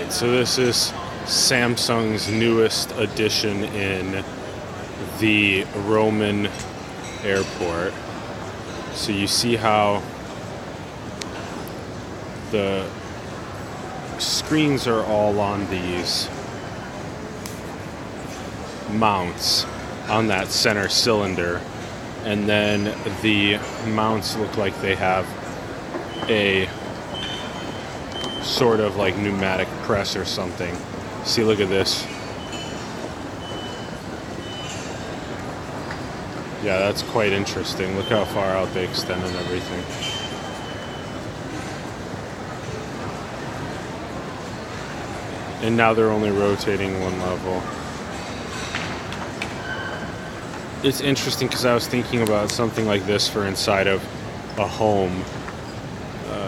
Alright, so this is Samsung's newest addition in the Roman airport. So you see how the screens are all on these mounts on that center cylinder, and then the mounts look like they have a sort of like pneumatic press or something. See, look at this. Yeah, that's quite interesting. Look how far out they extend and everything. And now they're only rotating one level. It's interesting because I was thinking about something like this for inside of a home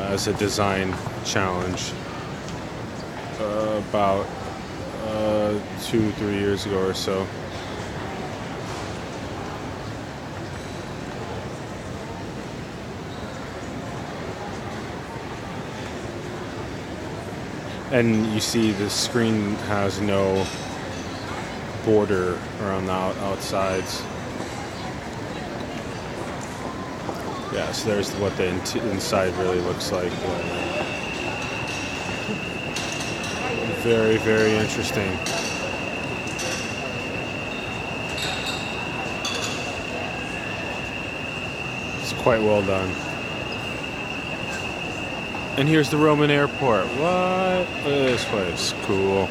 as a design challenge about 2-3 years ago or so. And you see the screen has no border around the outsides. Yeah, so there's what the inside really looks like. Very, very interesting. It's quite well done. And here's the Roman airport. What? Look at this place. Cool.